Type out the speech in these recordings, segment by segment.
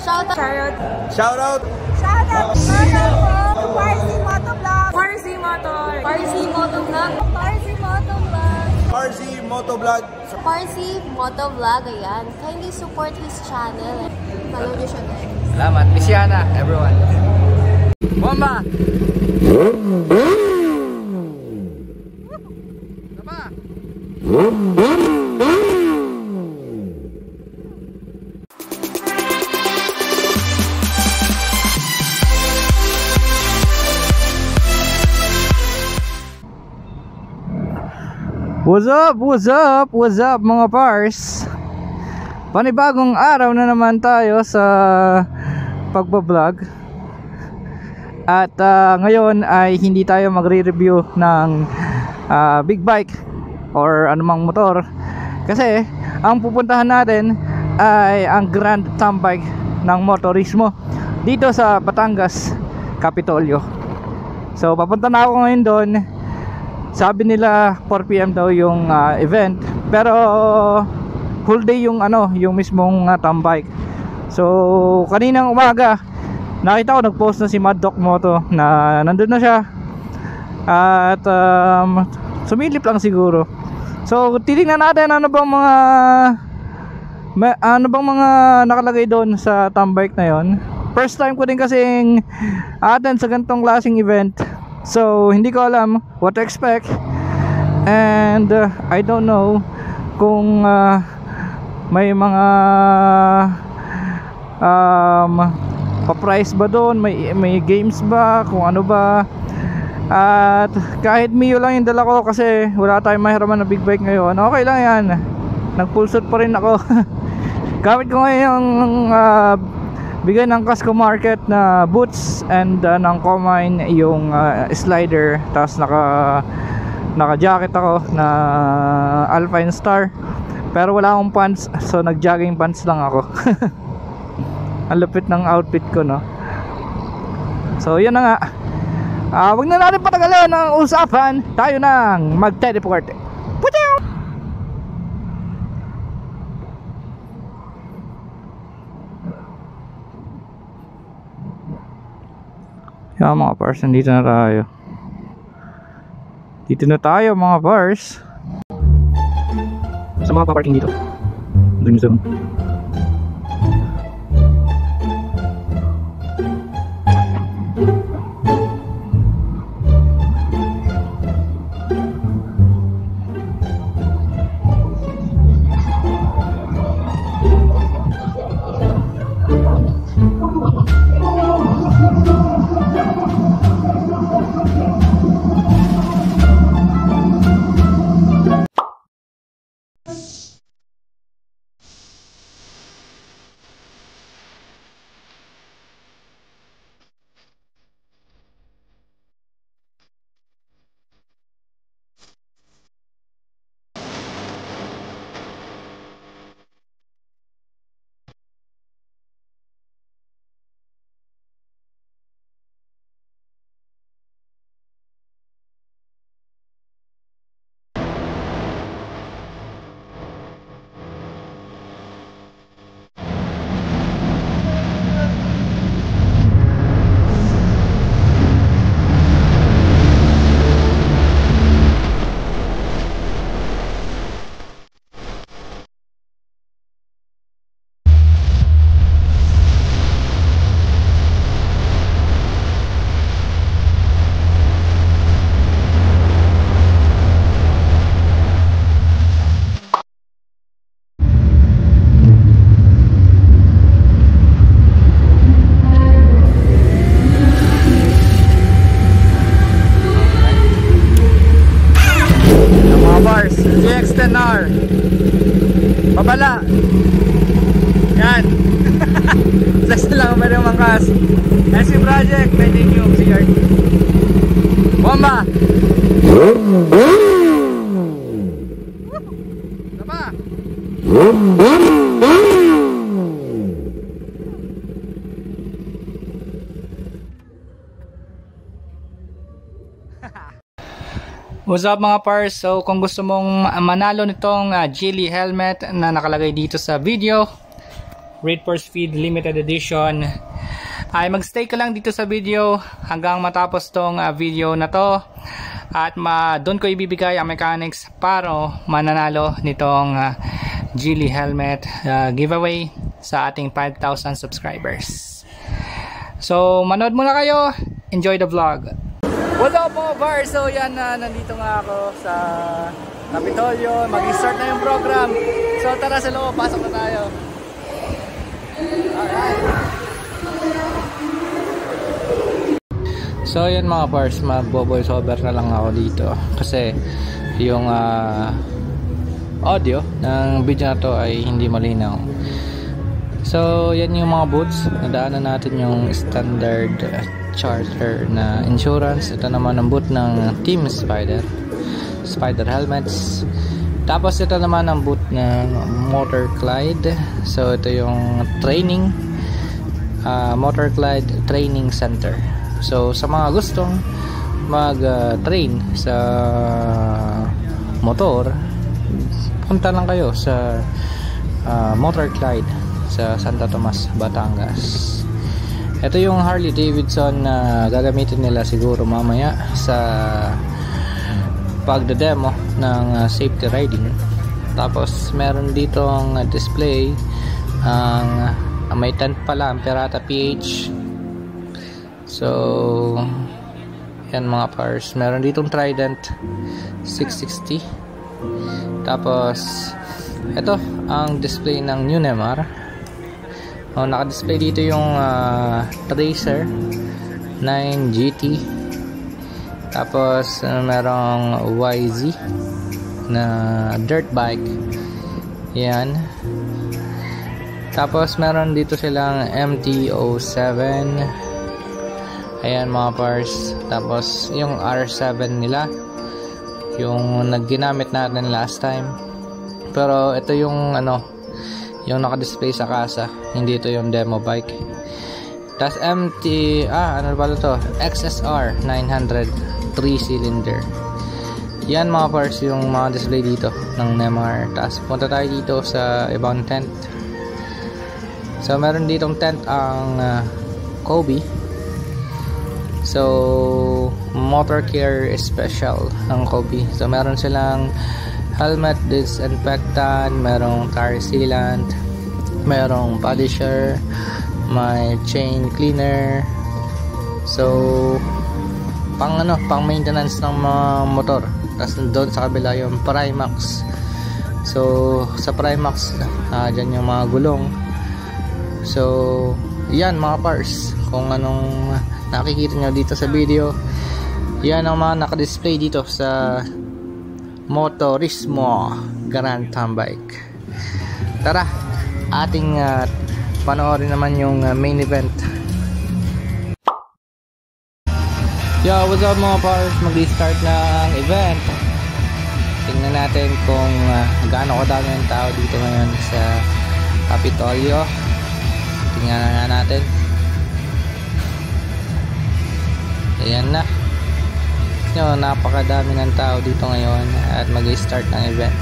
Shout out. Shout out. Shout out. Shout out po. Parsi Motovlog. Parsi Motor. Parsi Motovlog. Parsi Motovlog. Parsi Motovlog. Parsi Motovlog, ayan. Kindly support his channel. Follow niyo siya, guys. Salamat. Misiana, everyone. Bomba! Tama! What's up? What's up? What's up mga pars? Panibagong araw na naman tayo sa pagbablog. At ngayon ay hindi tayo magre-review ng big bike or anumang motor. Kasi ang pupuntahan natin ay ang Grand Tambike ng Motorismo dito sa Batangas, Kapitolyo. So papunta na ako ngayon doon. Sabi nila 4 PM daw yung event, pero full day yung yung mismong tambike. So kaninang umaga nakita ko nag-post na si Mad Dog Moto na nandun na siya. At sumilip lang siguro. So titingnan natin ano bang mga nakalagay doon sa tambike na yon. First time ko din kasing attend sa ganitong klaseng event. So hindi ko alam what to expect. And I don't know kung may mga pa-price ba doon, may games ba, kung ano ba. At kahit Mio lang yung dala ko kasi wala tayong mahiraman na big bike ngayon, okay lang yan. Nagpulsot pa rin ako. Gamit ko ngayon yung bigay ng Casco Market na boots and ng Comine yung slider, tapos naka jacket ako na Alpine Star, pero wala akong pants, so nag jogging pants lang ako. Ang lupit ng outfit ko, no? So yun na nga, wag na natin patagalan ng usapan, tayo nang mag-teleport. Yan mga pars, nandito na tayo. Dito na tayo mga pars. Sa mga pa-parking dito. Dream zone. GX10R babala yan. Flex na lang, pwede mangkas. SC Project, pwede yung CRT bomba. Tama. What's up mga pars? So kung gusto mong manalo nitong Geely helmet na nakalagay dito sa video, Raid for Speed Limited Edition. Ay magstay ka lang dito sa video hanggang matapos tong video na to. At doon ko ibibigay ang mechanics para mananalo nitong Geely helmet giveaway sa ating 5,000 subscribers. So manood muna kayo. Enjoy the vlog. What's up mga bars? So yan, nandito nga ako sa Capitolio. Mag-start na yung program. So tara sa loob, pasok na tayo. Alright. So yan mga bars, magbo-voice over na lang ako dito. Kasi yung audio ng video na to ay hindi malinaw. So yan yung mga boots. Nadaanan natin yung standard charter na insurance. Ito naman ang boot ng Team Spider helmets. Tapos ito naman ang boot ng Motor Clyde. So ito yung training Motor Clyde Training Center. So sa mga gustong mag-train sa motor, punta lang kayo sa Motor Clyde sa Santa Tomas, Batangas. Ito yung Harley Davidson na gagamitin nila siguro mamaya sa pagdedemo ng safety riding. Tapos meron ditong display ang may tent pala ang Perata PH. So yan mga pars. Meron ditong Trident 660. Tapos ito ang display ng New Nemar. Naka-display dito yung Tracer 9 GT. Tapos merong YZ na dirt bike. Yan. Tapos meron dito silang MT-07. Ayan mga pars. Tapos yung R7 nila, yung nagginamit natin last time. Pero ito yung yung naka-display sa kasa, hindi ito yung demo bike. Tapos ano ba ito? XSR 900 3-cylinder. Yan mga parts yung mga display dito ng Nemar. Tapos punta tayo dito sa ibang tent. So meron ditong tent ang Kobe. So motor care special ang Kobe. So meron silang helmet disinfectant, merong tire sealant, merong polisher, may chain cleaner. So pang maintenance ng mga motor. Tapos doon sa kabila yung Primax. So sa Primax dyan yung mga gulong. So yan mga parts, kung anong nakikita nyo dito sa video, yan ang mga nakadisplay dito sa Motorismo Grand Town Bike. Tara, ating panoorin naman yung main event. Yo, what's up mga pars? Mag-start ng event. Tingnan natin kung gaano kadami ng tao dito ngayon sa Capitolio. Tingnan na natin. Ayan na. So, napakadami ng tao dito ngayon at mag-start ng event.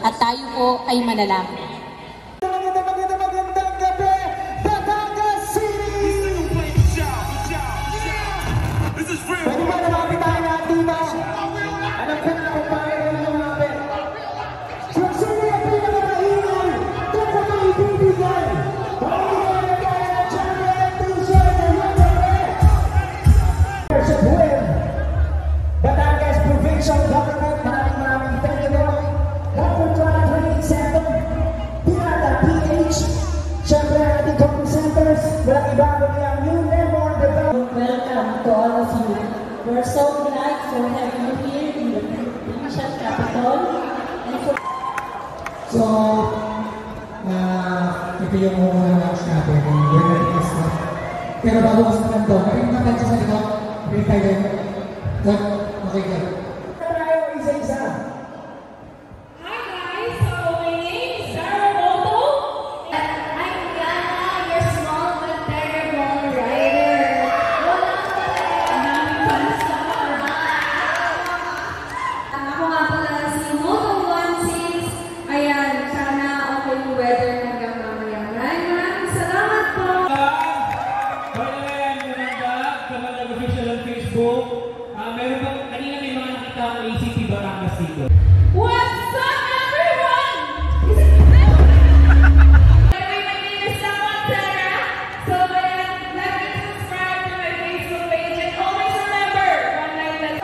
At tayo po ay manalangin. Batangas Provincial Government, maraming thank you. Dr. Clyde Training Center, Pirata PH, syempre ang ating coaching centers, walang iba kundi ang New Nemar Development. Welcome to all of you. We're so glad for having you here in the provincial capital. And for So, ito yung launch natin, yung winner is pero bago ko sa kanto, kapag matensya sa likod, bring tayo. Okay, good. Tayo isa-isa. What's up, everyone? My name is Sarah. So like and subscribe to my Facebook page and always remember, one like that.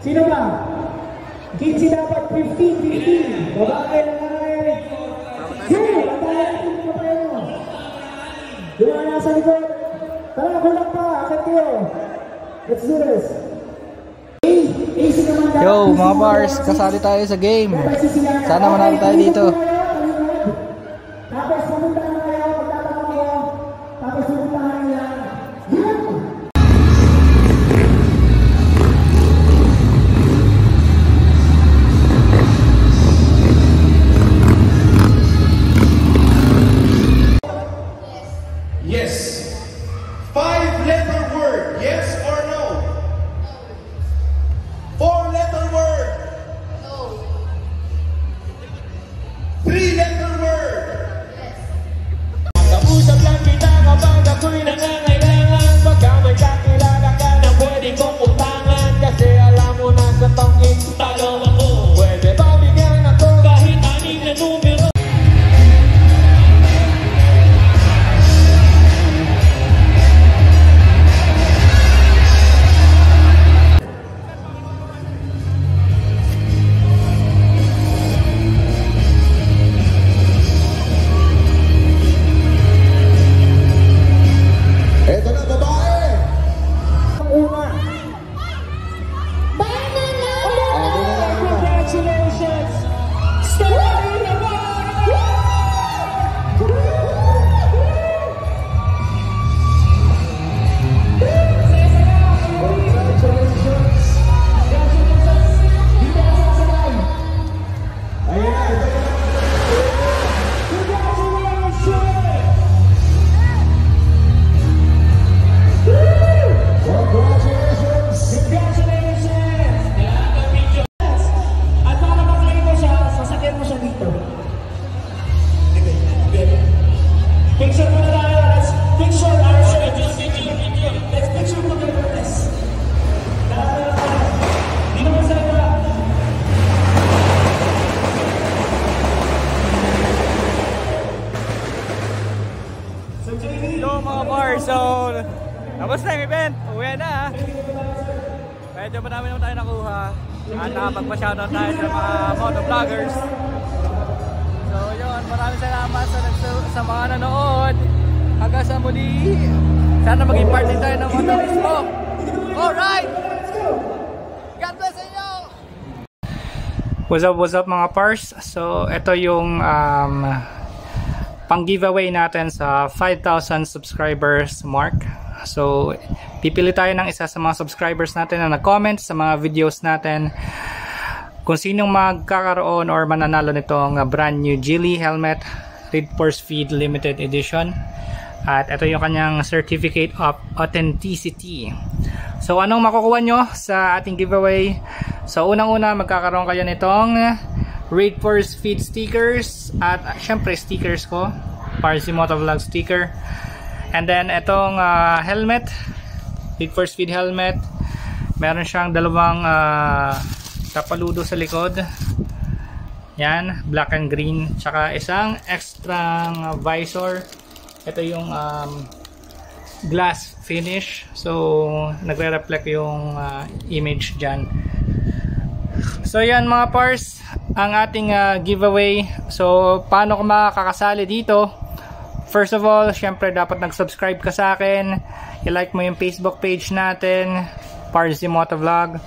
Sino ba? 15 dapat, 15. Babae, lalaki. Sige, bantayan natin yung babae mo. Yung mga nasa likod. Tara, kulang pa. Akit kayo. Let's do this. AC naman dapat. Yo mga bars, kasali tayo sa game. Sana manalo tayo dito. Tapos pumunta na kayo, magtatanong kayo. Tapos pumuntahan nyo lang. Yes. 5-letter word. Yes or no? 4-letter word. No. 3-letter word. Kausap lang kita kapag ako'y nangangailangan. Pagka may kakilala ka na pwede kong utangan. Kasi alam mo na sa tongin talo ako. Pwede ba bigyan ako kahit aning na numero? Ito na, babae. Congratulations! Story naman! At para maklaim mo siya, sasakyan mo siya dito. Picture mo na tayo. Let's picture our shirt. Let's picture togetherness. Di naman sa iba. So, JD. Yo mga bars, so tapos na yung event. Uwi na ha. Medyo marami naman tayo nakuha. At nakapagpa-shoutout tayo sa mga motovloggers. So yun, maraming salamat sa mga nanood. Hanggang sa muli. Sana maging part din tayo ng motorismo. Alright! God bless inyo! What's up mga pars? So ito yung pang giveaway natin sa 5,000 subscribers mark. So pipili tayo ng isa sa mga subscribers natin na nag-comment sa mga videos natin kung sinong magkakaroon or mananalo nitong brand new Geely helmet Reed Force Feed limited edition. At ito yung kanyang certificate of authenticity. So anong makukuha nyo sa ating giveaway? So unang-una magkakaroon kayo nitong Reed Force Feed stickers at syempre stickers ko, RC Motovlog sticker. And then itong helmet, Reed Force Feed helmet. Meron siyang dalawang tapaludo sa likod. Yan, black and green. Tsaka isang extra visor. Ito yung glass finish. So nagre-reflect yung image dyan. So yan mga pars, ang ating giveaway. So paano ka makakasali dito? First of all, syempre dapat nag-subscribe ka sa akin. I-like mo yung Facebook page natin, Parsi Motovlog.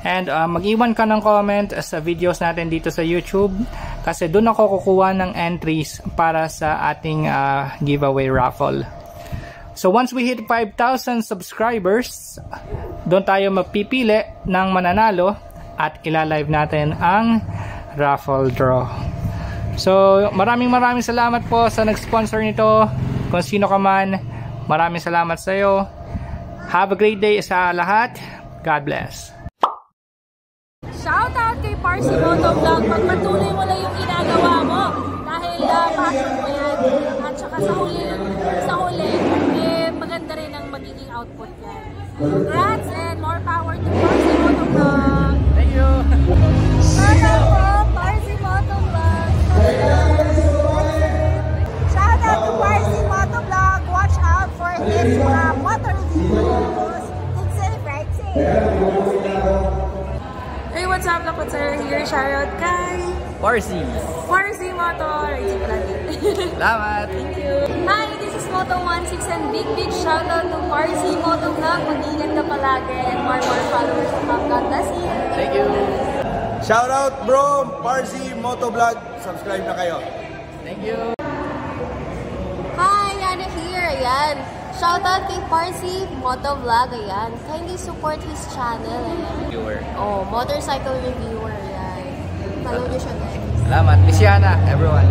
And mag-iwan ka ng comment sa videos natin dito sa YouTube. Kasi doon ako kukuha ng entries para sa ating giveaway raffle. So once we hit 5,000 subscribers, doon tayo mapipili ng mananalo. at ilalive natin ang raffle draw. So maraming salamat po sa nag-sponsor nito. Kung sino ka man, maraming salamat sa iyo. Have a great day sa lahat. God bless. Shout out kay Parsi Motovlog. Pagpatuloy mo lang yung ginagawa mo dahil passion mo yan. At saka sa huli, maganda rin ang magiging output yan. Congrats and more power to Parsi Motovlog. Thank you. Shout out po, Parsi Motovlog. Shout out to Parsi Motovlog. Watch out for his motor reviews. It's a Friday. Hey, what's up, Lakotser? Here, shoutout kay Parsi Motor. Salamat. Thank you. Hi, this is Moto16 and big shoutout to Parsi Motovlog. Mag-ingat ka palagi and more followers to come. God bless you. Thank you. Shout out bro, Parsi Motovlog. Subscribe na kayo. Thank you. Hi, Yana here. Ayan. Shoutout kay Parsi Motovlog. Ayan. Kindly support his channel. Ayan. Viewer. Oh, motorcycle reviewer. Ayan. Follow nyo siya, guys. Salamat. Miss Yana, everyone.